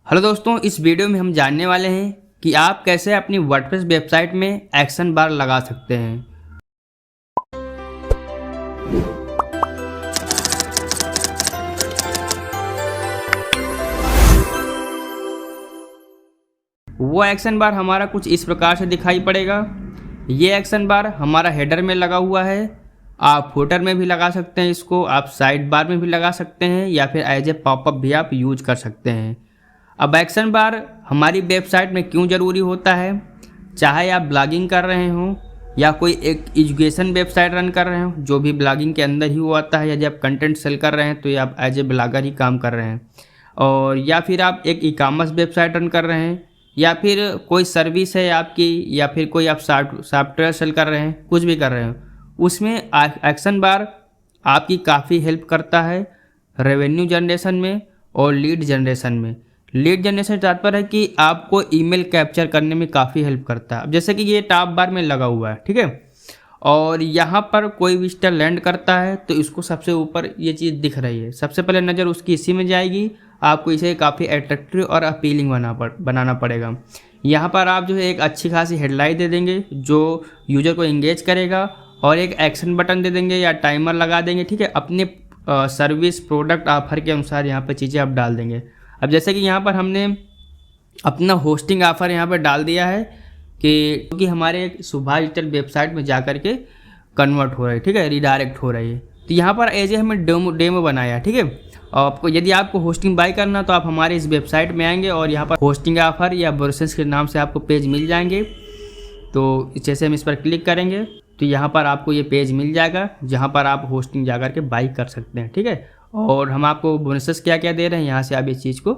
Hello दोस्तों, इस video में हम जानने वाले हैं कि आप कैसे अपनी वर्डप्रेस वेबसाइट में एक्शन बार लगा सकते हैं। वो एक्शन बार हमारा कुछ इस प्रकार से दिखाई पड़ेगा। ये एक्शन बार हमारा हेडर में लगा हुआ है। आप फुटर में भी लगा सकते हैं, इसको आप साइड बार में भी लगा सकते हैं या फिर एज ए पॉपअप भी आप यूज कर सकते हैं। अब एक्शन बार हमारी वेबसाइट में क्यों ज़रूरी होता है? चाहे आप ब्लॉगिंग कर रहे हों या कोई एक एजुकेशन वेबसाइट रन कर रहे हो, जो भी ब्लॉगिंग के अंदर ही वो आता है, या जब कंटेंट सेल कर रहे हैं तो ये आप एज ए ब्लॉगर ही काम कर रहे हैं, और या फिर आप एक ई कॉमर्स वेबसाइट रन कर रहे हैं, या फिर कोई सर्विस है आपकी, या फिर कोई आप सॉफ्टवेयर सेल कर रहे हैं, कुछ भी कर रहे हो, उसमें एक्शन बार आपकी काफ़ी हेल्प करता है रेवेन्यू जनरेशन में और लीड जनरेशन में। लीड जनरेशन तात्पर्य है कि आपको ईमेल कैप्चर करने में काफ़ी हेल्प करता है। अब जैसे कि ये टॉप बार में लगा हुआ है, ठीक है, और यहाँ पर कोई विजिटर लैंड करता है तो इसको सबसे ऊपर ये चीज़ दिख रही है, सबसे पहले नज़र उसकी इसी में जाएगी। आपको इसे काफ़ी अट्रैक्टिव और अपीलिंग बनाना पड़ेगा। यहाँ पर आप जो है एक अच्छी खासी हेडलाइन दे देंगे जो यूज़र को इंगेज करेगा, और एक एक्शन बटन दे देंगे या टाइमर लगा देंगे, ठीक है। अपने सर्विस प्रोडक्ट ऑफर के अनुसार यहाँ पर चीज़ें आप डाल देंगे। अब जैसे कि यहाँ पर हमने अपना होस्टिंग ऑफ़र यहाँ पर डाल दिया है कि हमारे सुभाष डिजिटल वेबसाइट में जा कर के कन्वर्ट हो रही है, ठीक है, रिडायरेक्ट हो रही है। तो यहाँ पर एज ए हमें डेमो बनाया है, ठीक है। और आपको यदि आपको होस्टिंग बाय करना तो आप हमारे इस वेबसाइट में आएंगे और यहाँ पर होस्टिंग ऑफ़र या ब्रोशर्स के नाम से आपको पेज मिल जाएंगे। तो जैसे हम इस पर क्लिक करेंगे तो यहाँ पर आपको ये पेज मिल जाएगा जहाँ पर आप होस्टिंग जा कर के बाई कर सकते हैं, ठीक है। और हम आपको बोनसेस क्या क्या दे रहे हैं यहाँ से आप इस चीज़ को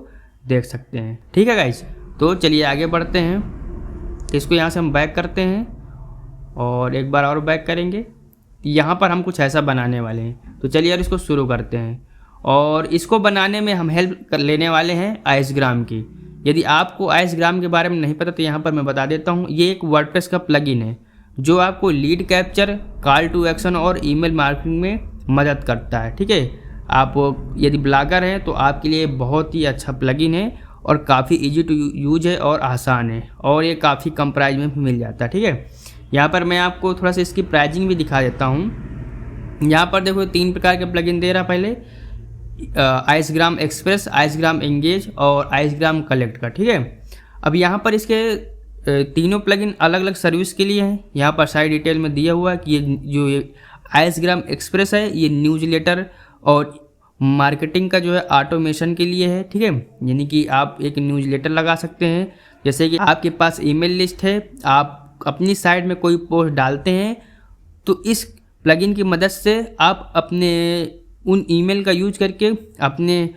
देख सकते हैं, ठीक है गाइस। तो चलिए आगे बढ़ते हैं। इसको यहाँ से हम बैक करते हैं और एक बार और बैक करेंगे। यहाँ पर हम कुछ ऐसा बनाने वाले हैं, तो चलिए यार इसको शुरू करते हैं। और इसको बनाने में हम हेल्प कर लेने वाले हैं आइसग्राम की। यदि आपको आइसग्राम के बारे में नहीं पता तो यहाँ पर मैं बता देता हूँ। ये एक वर्डप्रेस का प्लगइन है जो आपको lead capture, call to action और ईमेल मार्केटिंग में मदद करता है, ठीक है। आप यदि ब्लॉगर हैं तो आपके लिए बहुत ही अच्छा प्लगइन है और काफ़ी इजी टू यूज है और आसान है, और ये काफ़ी कम प्राइस में भी मिल जाता है, ठीक है। यहाँ पर मैं आपको थोड़ा सा इसकी प्राइसिंग भी दिखा देता हूँ। यहाँ पर देखो 3 प्रकार के प्लगइन दे रहा। पहले आइसग्राम एक्सप्रेस, आइसग्राम एंगेज और आइसग्राम कलेक्ट का, ठीक है। अब यहाँ पर इसके तीनों प्लगइन अलग अलग सर्विस के लिए हैं। यहाँ पर साइड डिटेल में दिया हुआ है कि ये आइसग्राम एक्सप्रेस है, ये न्यूज़लेटर और मार्केटिंग का जो है ऑटोमेशन के लिए है, ठीक है। यानी कि आप एक न्यूज़लेटर लगा सकते हैं। जैसे कि आपके पास ईमेल लिस्ट है, आप अपनी साइट में कोई पोस्ट डालते हैं तो इस प्लगइन की मदद से आप अपने उन ईमेल का यूज करके अपने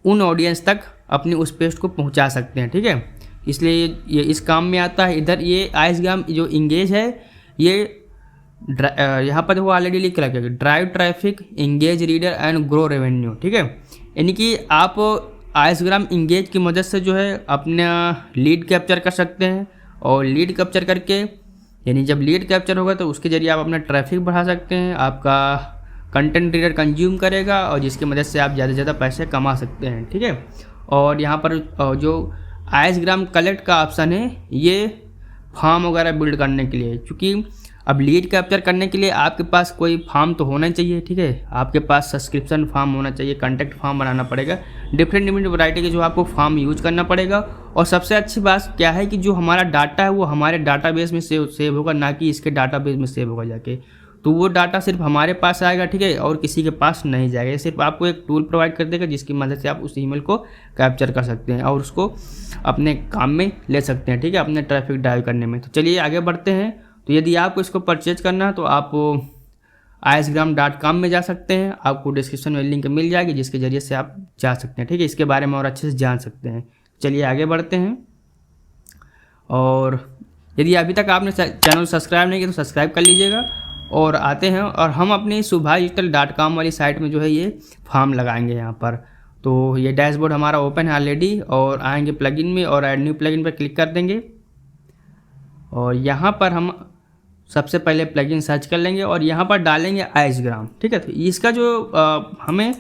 उन ऑडियंस तक अपने उस पेज को पहुंचा सकते हैं, ठीक है। इसलिए ये इस काम में आता है। इधर ये आइसग्राम जो इंगेज है, ये यहाँ पर वो ऑलरेडी लिख रखा है, drive traffic, engage reader and grow revenue, ठीक है। यानी कि आप आइसग्राम इंगेज की मदद से जो है अपना लीड कैप्चर कर सकते हैं, और लीड कैप्चर करके यानी जब लीड कैप्चर होगा तो उसके जरिए आप अपना ट्रैफिक बढ़ा सकते हैं, आपका कंटेंट रीडर कंज्यूम करेगा, और जिसकी मदद से आप ज़्यादा से ज़्यादा पैसे कमा सकते हैं, ठीक है। और यहाँ पर जो आइसग्राम कलेक्ट का ऑप्शन है, ये फॉर्म वगैरह बिल्ड करने के लिए, क्योंकि अब लीड कैप्चर करने के लिए आपके पास कोई फॉर्म तो होना चाहिए, ठीक है। आपके पास सब्सक्रिप्शन फॉर्म होना चाहिए, कॉन्टैक्ट फॉर्म बनाना पड़ेगा, डिफरेंट वैरायटी के जो आपको फॉर्म यूज करना पड़ेगा। और सबसे अच्छी बात क्या है कि जो हमारा डाटा है वो हमारे डाटाबेस में सेव होगा, ना कि इसके डाटाबेस में सेव होगा जाके। तो वो डाटा सिर्फ हमारे पास आएगा, ठीक है, और किसी के पास नहीं जाएगा। ये सिर्फ आपको एक टूल प्रोवाइड कर देगा जिसकी मदद से आप उस ईमेल को कैप्चर कर सकते हैं और उसको अपने काम में ले सकते हैं, ठीक है, अपने ट्रैफिक ड्राइव करने में। तो चलिए आगे बढ़ते हैं। तो यदि आपको इसको परचेज करना है तो आप icegram.com में जा सकते हैं। आपको डिस्क्रिप्शन में लिंक मिल जाएगी जिसके ज़रिए से आप जा सकते हैं, ठीक है, इसके बारे में और अच्छे से जान सकते हैं। चलिए आगे बढ़ते हैं। और यदि अभी तक आपने चैनल सब्सक्राइब नहीं किया तो सब्सक्राइब कर लीजिएगा। और आते हैं और हम अपनी subhashdigital.com वाली साइट में जो है ये फॉर्म लगाएंगे यहाँ पर। तो ये डैशबोर्ड हमारा ओपन है ऑलरेडी, और आएंगे प्लगइन में और ऐड न्यू प्लगइन पर क्लिक कर देंगे। और यहाँ पर हम सबसे पहले प्लगइन सर्च कर लेंगे और यहाँ पर डालेंगे आइसग्राम, ठीक है। तो इसका जो हमें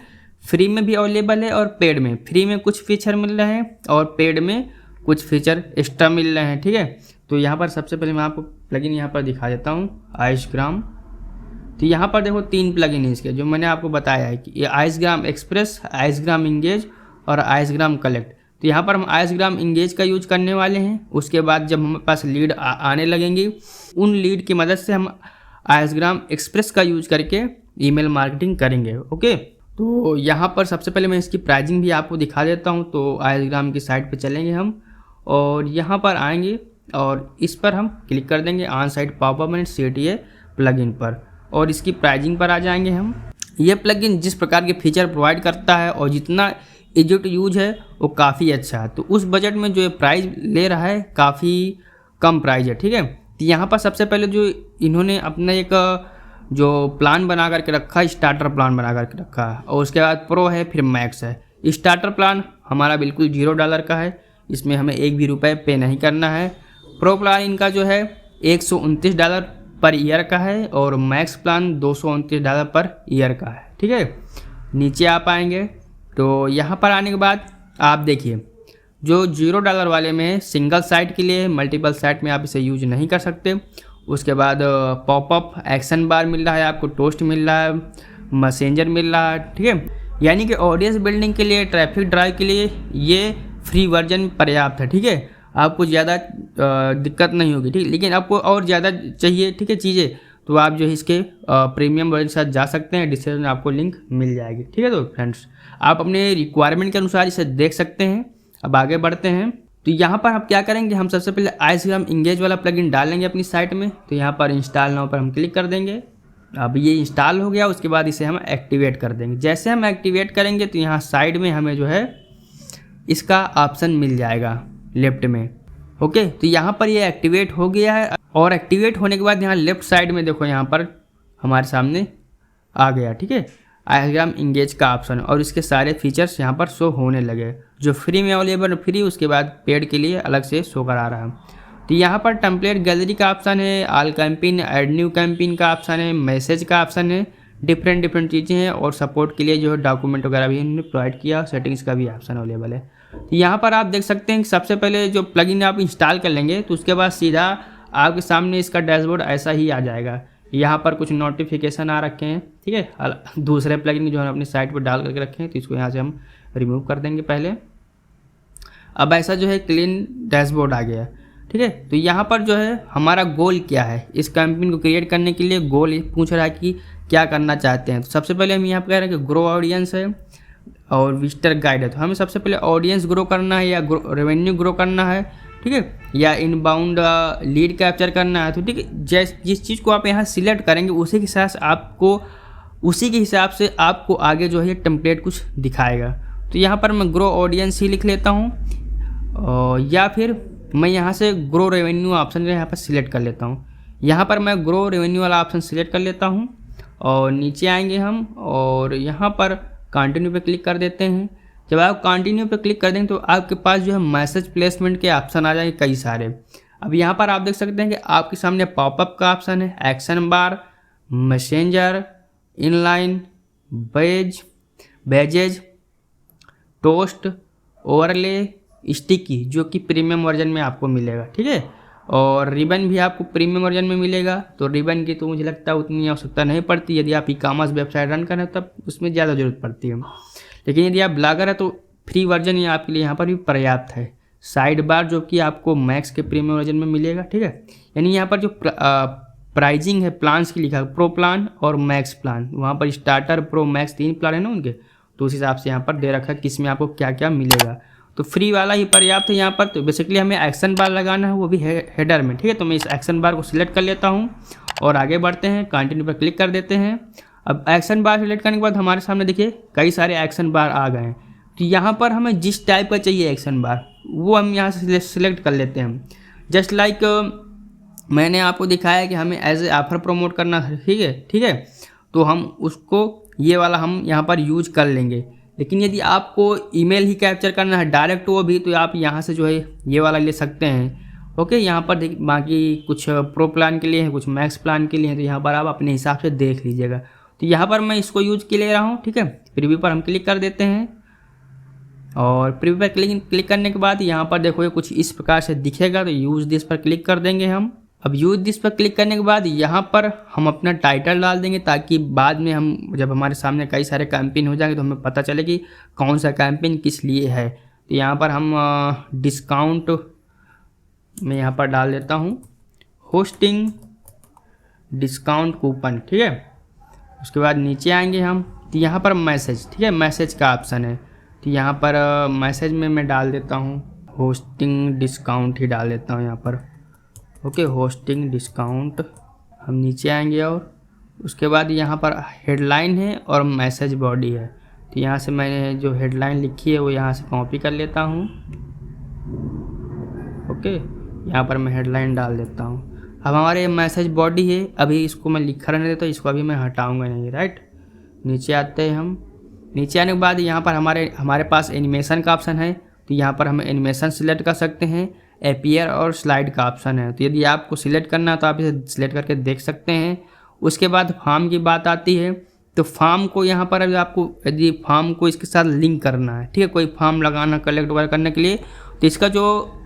फ्री में भी अवेलेबल है और पेड में। फ्री में कुछ फीचर मिल रहे हैं और पेड में कुछ फीचर एक्स्ट्रा मिल रहे हैं, ठीक है। तो यहाँ पर सबसे पहले मैं आपको प्लगइन यहाँ पर दिखा देता हूँ, आइसग्राम। तो यहाँ पर देखो 3 प्लगइन है इसके, जो मैंने आपको बताया है कि ये आइसग्राम एक्सप्रेस, आइसग्राम इंगेज और आइसग्राम कलेक्ट। तो यहाँ पर हम आइसग्राम इंगेज का यूज करने वाले हैं। उसके बाद जब हमारे पास लीड आने लगेंगी, उन लीड की मदद से हम आइसग्राम एक्सप्रेस का यूज करके ईमेल मार्केटिंग करेंगे। ओके, तो यहाँ पर सबसे पहले मैं इसकी प्राइसिंग भी आपको दिखा देता हूँ। तो आइसग्राम की साइट पे चलेंगे हम और यहाँ पर आएंगे और इस पर हम क्लिक कर देंगे on site popup and CTA plugin पर, और इसकी प्राइसिंग पर आ जाएंगे हम। ये प्लगइन जिस प्रकार के फीचर प्रोवाइड करता है और जितना इजी टू यूज है वो काफ़ी अच्छा है। तो उस बजट में जो ये प्राइस ले रहा है काफ़ी कम प्राइस है, ठीक है। तो यहाँ पर सबसे पहले जो इन्होंने अपना एक जो प्लान बना करके रखा है, स्टार्टर प्लान बना करके रखा है, और उसके बाद प्रो है, फिर मैक्स है। स्टार्टर प्लान हमारा बिल्कुल $0 का है, इसमें हमें एक भी रुपये पे नहीं करना है। प्रो प्लान इनका जो है $129 पर ईयर का है और मैक्स प्लान $229 पर ईयर का है, ठीक है। नीचे आप आएंगे तो यहाँ पर आने के बाद आप देखिए जो $0 वाले में सिंगल साइट के लिए, मल्टीपल साइट में आप इसे यूज नहीं कर सकते। उसके बाद पॉपअप एक्शन बार मिल रहा है आपको, टोस्ट मिल रहा है, मैसेंजर मिल रहा है, ठीक है। यानी कि ऑडियंस बिल्डिंग के लिए, ट्रैफिक ड्राइव के लिए ये फ्री वर्जन पर्याप्त है, ठीक है। आपको ज़्यादा दिक्कत नहीं होगी, ठीक। लेकिन आपको और ज़्यादा चाहिए, ठीक है, चीज़ें, तो आप जो है इसके प्रीमियम वर्जन के साथ जा सकते हैं। डिस्क्रिप्शन में आपको लिंक मिल जाएगी, ठीक है। तो फ्रेंड्स आप अपने रिक्वायरमेंट के अनुसार इसे देख सकते हैं। अब आगे बढ़ते हैं। तो यहाँ पर हम क्या करेंगे, हम सबसे पहले आइसग्राम इंगेज वाला प्लगइन डालेंगे अपनी साइट में। तो यहाँ पर इंस्टॉल नाउ पर हम क्लिक कर देंगे। अब ये इंस्टॉल हो गया, उसके बाद इसे हम एक्टिवेट कर देंगे। जैसे हम एक्टिवेट करेंगे तो यहाँ साइड में हमें जो है इसका ऑप्शन मिल जाएगा लेफ्ट में। ओके, तो यहाँ पर ये एक्टिवेट हो गया है, और एक्टिवेट होने के बाद यहाँ लेफ्ट साइड में देखो यहाँ पर हमारे सामने आ गया, ठीक है, आइसग्राम इंगेज का ऑप्शन, और इसके सारे फीचर्स यहाँ पर शो होने लगे। जो फ्री में अवेलेबल फ्री, उसके बाद पेड के लिए अलग से शो करा रहा है। तो यहाँ पर टेम्पलेट गैलरी का ऑप्शन है, all campaign, add new campaign का ऑप्शन है, मैसेज का ऑप्शन है, डिफरेंट चीज़ें हैं, और सपोर्ट के लिए जो है डॉक्यूमेंट वगैरह भी इन्होंने प्रोवाइड किया, सेटिंग्स का भी ऑप्शन अवेलेबल है। तो यहाँ पर आप देख सकते हैं कि सबसे पहले जो प्लगइन आप इंस्टॉल कर लेंगे तो उसके बाद सीधा आपके सामने इसका डैशबोर्ड ऐसा ही आ जाएगा। यहाँ पर कुछ नोटिफिकेशन आ रखे हैं, ठीक है, दूसरे प्लगइन जो है अपनी साइट पर डाल करके रखे हैं, तो इसको यहाँ से हम रिमूव कर देंगे पहले। अब ऐसा जो है क्लीन डैशबोर्ड आ गया, ठीक है। तो यहाँ पर जो है हमारा गोल क्या है, इस कैंपेन को क्रिएट करने के लिए गोल पूछ रहा है कि क्या करना चाहते हैं। तो सबसे पहले हम यहाँ पर कह रहे हैं कि ग्रो ऑडियंस है और विजिटर गाइड है। तो हमें सबसे पहले ऑडियंस ग्रो करना है या रेवेन्यू ग्रो करना है, ठीक है, या इनबाउंड लीड कैप्चर करना है। तो ठीक है, जिस चीज़ को आप यहाँ सिलेक्ट करेंगे उसी के हिसाब से आपको आगे जो है टेम्पलेट कुछ दिखाएगा। तो यहाँ पर मैं ग्रो ऑडियंस ही लिख लेता हूँ, या फिर मैं यहाँ से ग्रो रेवेन्यू ऑप्शन यहाँ पर सिलेक्ट कर लेता हूँ। यहाँ पर मैं ग्रो रेवेन्यू वाला ऑप्शन सिलेक्ट कर लेता हूँ और नीचे आएंगे हम और यहाँ पर कंटिन्यू पे क्लिक कर देते हैं। जब आप कंटिन्यू पे क्लिक कर देंगे तो आपके पास जो है मैसेज प्लेसमेंट के ऑप्शन आ जाएंगे कई सारे। अब यहाँ पर आप देख सकते हैं कि आपके सामने पॉपअप का ऑप्शन है, action bar, messenger, inline, badges, toast, overlay, sticky, जो कि प्रीमियम वर्जन में आपको मिलेगा, ठीक है। और रिबन भी आपको प्रीमियम वर्जन में मिलेगा। तो रिबन की तो मुझे लगता है उतनी आवश्यकता नहीं पड़ती, यदि आप ई-कॉमर्स वेबसाइट रन करें तब उसमें ज़्यादा ज़रूरत पड़ती है। लेकिन यदि आप ब्लॉगर है तो फ्री वर्जन ही आपके लिए यहाँ पर भी पर्याप्त है। साइड बार जो कि आपको मैक्स के प्रीमियम वर्जन में मिलेगा, ठीक है। यानी यहाँ पर जो प्राइजिंग है प्लान्स की लिखा है, प्रो प्लान और मैक्स प्लान, वहाँ पर स्टार्टर, प्रो, मैक्स 3 प्लान है ना उनके, तो उस हिसाब से यहाँ पर दे रखा है किस में आपको क्या क्या मिलेगा। तो फ्री वाला ही पर्याप्त है यहाँ पर। तो बेसिकली हमें एक्शन बार लगाना है, वो भी हेडर में, ठीक है। तो मैं इस एक्शन बार को सिलेक्ट कर लेता हूँ और आगे बढ़ते हैं, कंटिन्यू पर क्लिक कर देते हैं। अब एक्शन बार सिलेक्ट करने के बाद हमारे सामने देखिए कई सारे एक्शन बार आ गए हैं। तो यहाँ पर हमें जिस टाइप का चाहिए एक्शन बार वो हम यहाँ से सिलेक्ट कर लेते हैं। जस्ट लाइक मैंने आपको दिखाया कि हमें एज ए ऑफर प्रमोट करना है, ठीक है। तो हम उसको ये वाला हम यहाँ पर यूज कर लेंगे। लेकिन यदि आपको ईमेल ही कैप्चर करना है डायरेक्ट वो भी, तो आप यहाँ से जो है ये वाला ले सकते हैं। ओके, यहाँ पर देखिए बाकी कुछ प्रो प्लान के लिए है, कुछ मैक्स प्लान के लिए है, तो यहाँ पर आप अपने हिसाब से देख लीजिएगा। तो यहाँ पर मैं इसको यूज के ले रहा हूँ, ठीक है। प्रीव्यू पर हम क्लिक कर देते हैं और प्रीव्यू पर क्लिक करने के बाद यहाँ पर देखो ये कुछ इस प्रकार से दिखेगा। तो यूज़ दिस पर क्लिक कर देंगे हम। अब यूज़ दिस पर क्लिक करने के बाद यहाँ पर हम अपना टाइटल डाल देंगे ताकि बाद में हम जब हमारे सामने कई सारे कैंपेन हो जाएंगे तो हमें पता चले कि कौन सा कैंपेन किस लिए है। तो यहाँ पर हम डिस्काउंट में यहाँ पर डाल देता हूँ होस्टिंग डिस्काउंट कूपन, ठीक है। उसके बाद नीचे आएंगे हम, तो यहाँ पर मैसेज, ठीक है, मैसेज का ऑप्शन है। तो यहाँ पर मैसेज में मैं डाल देता हूँ होस्टिंग डिस्काउंट ही डाल देता हूँ यहाँ पर। Okay, hosting discount. हम नीचे आएंगे और उसके बाद यहाँ पर हेडलाइन है और मैसेज बॉडी है। तो यहाँ से मैंने जो हेडलाइन लिखी है वो यहाँ से कॉपी कर लेता हूँ। ओके, यहाँ पर मैं हेडलाइन डाल देता हूँ। अब हमारे मैसेज बॉडी है, अभी इसको मैं लिखा रहने देता हूँ, इसको अभी मैं हटाऊँगा नहीं, राइट। नीचे आते हैं हम। नीचे आने के बाद यहाँ पर हमारे पास एनिमेशन का ऑप्शन है। तो यहाँ पर हम एनिमेशन सिलेक्ट कर सकते हैं। अपीयर और स्लाइड का ऑप्शन है। तो यदि आपको सिलेक्ट करना है तो आप इसे सिलेक्ट करके देख सकते हैं। उसके बाद फॉर्म की बात आती है। तो फॉर्म को यहाँ पर अभी आपको यदि फॉर्म को इसके साथ लिंक करना है, ठीक है, कोई फॉर्म लगाना कलेक्ट वगैरह करने के लिए, तो इसका जो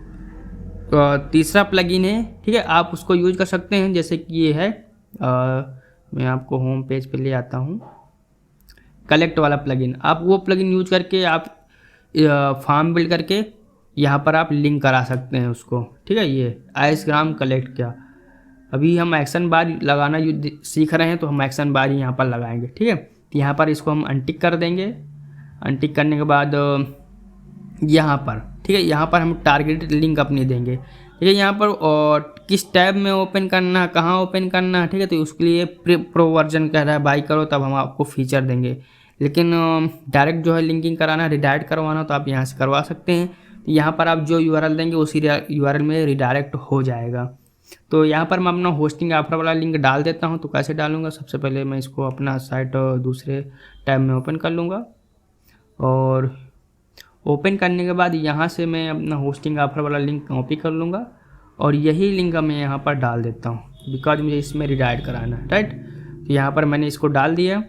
तीसरा प्लगइन है, ठीक है, आप उसको यूज कर सकते हैं। जैसे कि ये है, मैं आपको होम पेज पे ले आता हूँ, कलेक्ट वाला प्लगइन। आप वो प्लगइन यूज करके आप फॉर्म बिल्ड करके यहाँ पर आप लिंक करा सकते हैं उसको, ठीक है। ये आइसग्राम कलेक्ट किया। अभी हम एक्शन बार लगाना सीख रहे हैं तो हम एक्शन बार ही यहाँ पर लगाएंगे, ठीक है। तो यहाँ पर इसको हम अनटिक कर देंगे। अनटिक करने के बाद यहाँ पर, ठीक है, यहाँ पर हम टारगेटेड लिंक अपनी देंगे, ठीक है। यहाँ पर और किस टैब में ओपन करना है, कहाँ ओपन करना है, ठीक है। तो उसके लिए प्रो वर्जन कह रहा है बाई करो, तब हम आपको फीचर देंगे। लेकिन डायरेक्ट जो है लिंकिंग कराना, रिडायरेक्ट करवाना, तो आप यहाँ से करवा सकते हैं। तो यहाँ पर आप जो यूआरएल देंगे उसी यूआरएल में रिडायरेक्ट हो जाएगा। तो यहाँ पर मैं अपना होस्टिंग ऑफर वाला लिंक डाल देता हूँ। तो कैसे डालूंगा, सबसे पहले मैं इसको अपना साइट दूसरे टैब में ओपन कर लूँगा और ओपन करने के बाद यहाँ से मैं अपना होस्टिंग ऑफर वाला लिंक कॉपी कर लूँगा और यही लिंक मैं यहाँ पर डाल देता हूँ, बिकॉज मुझे इसमें रिडायरेक्ट कराना है, राइट। तो यहाँ पर मैंने इसको डाल दिया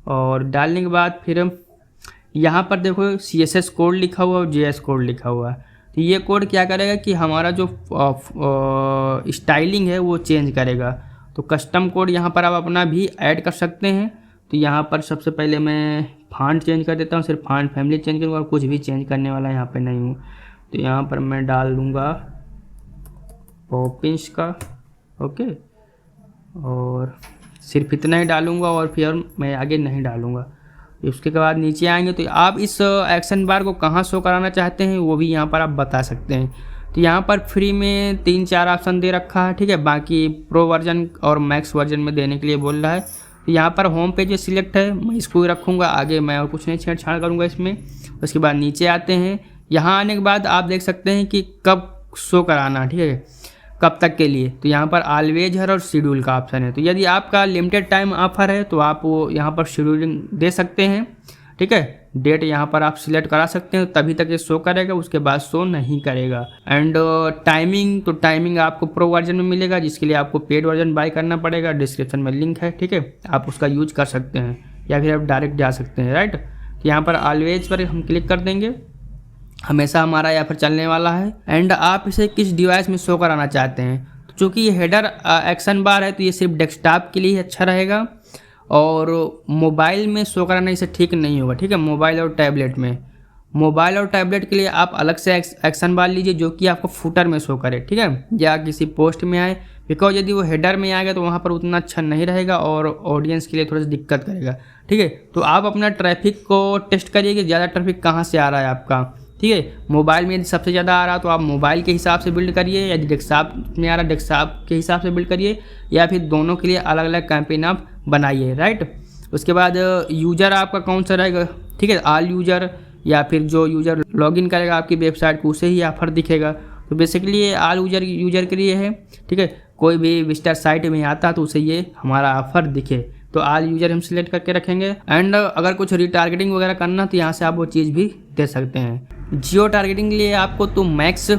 और डालने के बाद फिर यहाँ पर देखो CSS कोड लिखा हुआ और JS कोड लिखा हुआ है। तो ये कोड क्या करेगा कि हमारा जो स्टाइलिंग है वो चेंज करेगा। तो कस्टम कोड यहाँ पर आप अपना भी ऐड कर सकते हैं। तो यहाँ पर सबसे पहले मैं फॉन्ट चेंज कर देता हूँ, सिर्फ फॉन्ट फैमिली चेंज करूँगा और कुछ भी चेंज करने वाला यहाँ पे नहीं हूँ। तो यहाँ पर मैं डाल दूँगा पॉपिंस का, ओके, और सिर्फ इतना ही डालूँगा और फिर मैं आगे नहीं डालूँगा। उसके बाद नीचे आएंगे तो आप इस एक्शन बार को कहाँ शो कराना चाहते हैं वो भी यहाँ पर आप बता सकते हैं। तो यहाँ पर फ्री में 3-4 ऑप्शन दे रखा है, ठीक है। बाकी प्रो वर्जन और मैक्स वर्जन में देने के लिए बोल रहा है। तो यहाँ पर होम पेज में सिलेक्ट है, मैं इसको ही रखूँगा, आगे मैं और कुछ नहीं छेड़छाड़ करूँगा इसमें। उसके बाद नीचे आते हैं। यहाँ आने के बाद आप देख सकते हैं कि कब शो कराना, ठीक है, कब तक के लिए। तो यहाँ पर ऑलवेज है और शेड्यूल का ऑप्शन है। तो यदि आपका लिमिटेड टाइम ऑफर है तो आप वो यहाँ पर शेड्यूलिंग दे सकते हैं, ठीक है। डेट यहाँ पर आप सिलेक्ट करा सकते हैं, तभी तक ये शो करेगा, उसके बाद शो नहीं करेगा। एंड टाइमिंग, तो टाइमिंग आपको प्रो वर्जन में मिलेगा, जिसके लिए आपको पेड वर्जन बाय करना पड़ेगा। डिस्क्रिप्शन में लिंक है, ठीक है, आप उसका यूज कर सकते हैं या फिर आप डायरेक्ट जा सकते हैं, राइट। तो यहाँ पर ऑलवेज पर हम क्लिक कर देंगे, हमेशा हमारा यहाँ पर चलने वाला है। एंड आप इसे किस डिवाइस में शो कराना चाहते हैं। तो चूँकि ये हेडर एक्शन बार है तो ये सिर्फ डेस्कटॉप के लिए अच्छा रहेगा और मोबाइल में शो कराना इसे ठीक नहीं होगा, ठीक है। मोबाइल और टैबलेट में, मोबाइल और टैबलेट के लिए आप अलग से एक्शन बार लीजिए जो कि आपको फुटर में शो करे, ठीक है, या किसी पोस्ट में आए। बिकॉज यदि वो हेडर में आएगा तो वहाँ पर उतना अच्छा नहीं रहेगा और ऑडियंस के लिए थोड़ा सा दिक्कत करेगा, ठीक है। तो आप अपना ट्रैफिक को टेस्ट करिए कि ज़्यादा ट्रैफिक कहाँ से आ रहा है आपका, ठीक है। मोबाइल में यदि सबसे ज़्यादा आ रहा तो आप मोबाइल के हिसाब से बिल्ड करिए, यदि डेस्कटॉप में आ रहा डेस्कटॉप के हिसाब से बिल्ड करिए, या फिर दोनों के लिए अलग अलग कैंपेन आप बनाइए, राइट। उसके बाद यूज़र आपका कौन सा रहेगा, ठीक है, ऑल यूज़र या फिर जो यूज़र लॉगिन करेगा आपकी वेबसाइट को उसे ही ऑफर दिखेगा। तो बेसिकली ये ऑल यूज़र के लिए है, ठीक है। कोई भी विजिटर साइट में आता तो उसे ये हमारा ऑफर दिखे। तो ऑल यूज़र हम सिलेक्ट करके रखेंगे। एंड अगर कुछ रिटारगेटिंग वगैरह करना तो यहाँ से आप वो चीज़ भी दे सकते हैं। जियो टारगेटिंग के लिए आपको तो मैक्स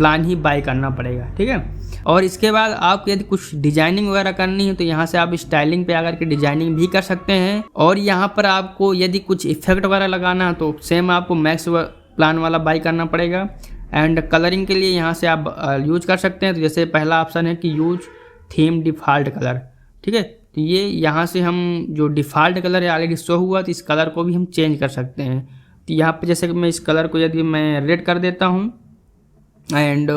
प्लान ही बाय करना पड़ेगा, ठीक है। और इसके बाद आपको यदि कुछ डिजाइनिंग वगैरह करनी है तो यहाँ से आप स्टाइलिंग पे आकर के डिजाइनिंग भी कर सकते हैं। और यहाँ पर आपको यदि कुछ इफेक्ट वगैरह लगाना है तो सेम आपको मैक्स प्लान वाला बाय करना पड़ेगा। एंड कलरिंग के लिए यहाँ से आप यूज कर सकते हैं। तो जैसे पहला ऑप्शन है कि यूज थीम डिफ़ॉल्ट कलर, ठीक है। तो ये यहाँ से हम जो डिफ़ॉल्ट कलर है ऑलरेडी शो हुआ, तो इस कलर को भी हम चेंज कर सकते हैं। तो यहाँ पे जैसे कि मैं इस कलर को यदि मैं रेड कर देता हूँ एंड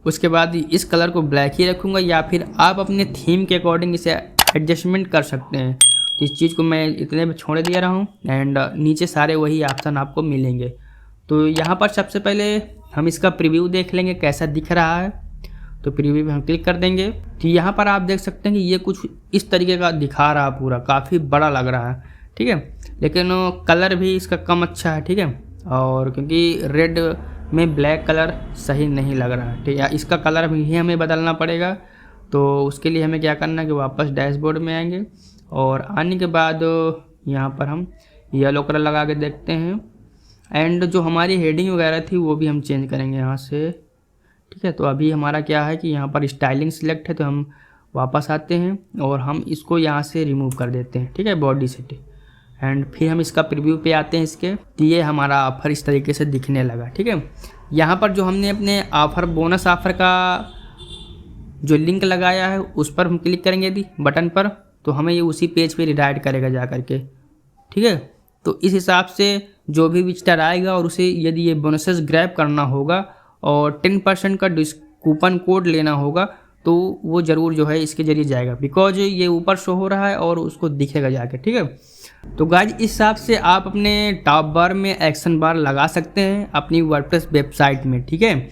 उसके बाद इस कलर को ब्लैक ही रखूँगा, या फिर आप अपने थीम के अकॉर्डिंग इसे एडजस्टमेंट कर सकते हैं। तो इस चीज़ को मैं इतने में छोड़ दे रहा हूँ एंड नीचे सारे वही ऑप्शन आपको मिलेंगे। तो यहाँ पर सबसे पहले हम इसका प्रीव्यू देख लेंगे कैसा दिख रहा है। तो प्रीव्यू पे हम क्लिक कर देंगे। तो यहाँ पर आप देख सकते हैं कि ये कुछ इस तरीके का दिखा रहा है, पूरा काफ़ी बड़ा लग रहा है, ठीक है। लेकिन कलर भी इसका कम अच्छा है, ठीक है। और क्योंकि रेड में ब्लैक कलर सही नहीं लग रहा है, ठीक है। इसका कलर भी हमें बदलना पड़ेगा। तो उसके लिए हमें क्या करना है कि वापस डैशबोर्ड में आएंगे और आने के बाद यहाँ पर हम येलो कलर लगा के देखते हैं। एंड जो हमारी हेडिंग वगैरह थी वो भी हम चेंज करेंगे यहाँ से, ठीक है। तो अभी हमारा क्या है कि यहाँ पर स्टाइलिंग सिलेक्ट है, तो हम वापस आते हैं और हम इसको यहाँ से रिमूव कर देते हैं, ठीक है, बॉडी से। एंड फिर हम इसका प्रीव्यू पे आते हैं इसके। तो ये हमारा ऑफ़र इस तरीके से दिखने लगा, ठीक है। यहाँ पर जो हमने अपने ऑफ़र बोनस ऑफ़र का जो लिंक लगाया है उस पर हम क्लिक करेंगे यदि बटन पर, तो हमें ये उसी पेज पे रिडायरेक्ट करेगा जा करके, ठीक है। तो इस हिसाब से जो भी विजिटर आएगा और उसे यदि ये बोनसेस ग्रैब करना होगा और 10% का कूपन कोड लेना होगा तो वो ज़रूर जो है इसके ज़रिए जाएगा, बिकॉज ये ऊपर शो हो रहा है और उसको दिखेगा जाके, ठीक है। तो गाइज इस हिसाब से आप अपने टॉप बार में एक्शन बार लगा सकते हैं अपनी वर्डप्रेस वेबसाइट में, ठीक है।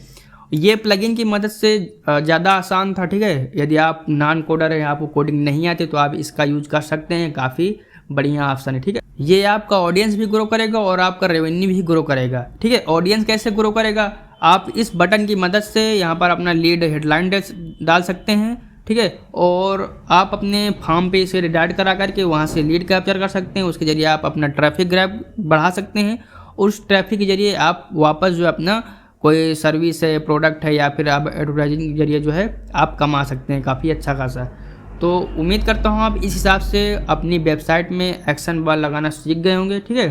ये प्लगइन की मदद से ज़्यादा आसान था, ठीक है। यदि आप नॉन कोडर हैं, आपको कोडिंग नहीं आती, तो आप इसका यूज कर सकते हैं। काफ़ी बढ़िया ऑप्शन है, ठीक है। ये आपका ऑडियंस भी ग्रो करेगा और आपका रेवेन्यू भी ग्रो करेगा, ठीक है। ऑडियंस कैसे ग्रो करेगा, आप इस बटन की मदद से यहाँ पर अपना लीड हेडलाइन डाल सकते हैं, ठीक है। और आप अपने फॉर्म पे इसे रिडायरेक्ट करा करके वहाँ से लीड कैप्चर कर सकते हैं। उसके ज़रिए आप अपना ट्रैफिक ग्रैब बढ़ा सकते हैं और उस ट्रैफिक के ज़रिए आप वापस जो अपना कोई सर्विस है, प्रोडक्ट है, या फिर आप एडवर्टाइजिंग के जरिए जो है आप कमा सकते हैं काफ़ी अच्छा खासा। तो उम्मीद करता हूँ आप इस हिसाब से अपनी वेबसाइट में एक्शन बार लगाना सीख गए होंगे, ठीक है।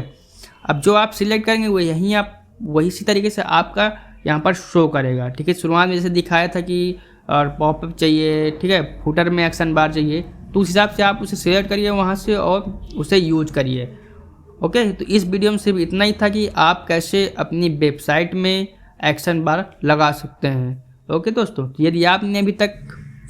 अब जो आप सिलेक्ट करेंगे वो यहीं आप वही इसी तरीके से आपका यहाँ पर शो करेगा, ठीक है। शुरुआत में जैसे दिखाया था कि और पॉपअप चाहिए, ठीक है, फुटर में एक्शन बार चाहिए, तो उस हिसाब से आप उसे सिलेक्ट करिए वहाँ से और उसे यूज करिए, ओके। तो इस वीडियो में सिर्फ इतना ही था कि आप कैसे अपनी वेबसाइट में एक्शन बार लगा सकते हैं, ओके दोस्तों। तो यदि आपने अभी तक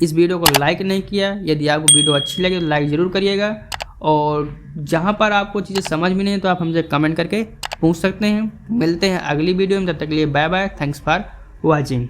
इस वीडियो को लाइक नहीं किया, यदि आपको वीडियो अच्छी लगे तो लाइक ज़रूर करिएगा। और जहाँ पर आपको चीज़ें समझ में नहीं है तो आप हमसे कमेंट करके पूछ सकते हैं। मिलते हैं अगली वीडियो में, तब तक के लिए bye bye, thanks for watching.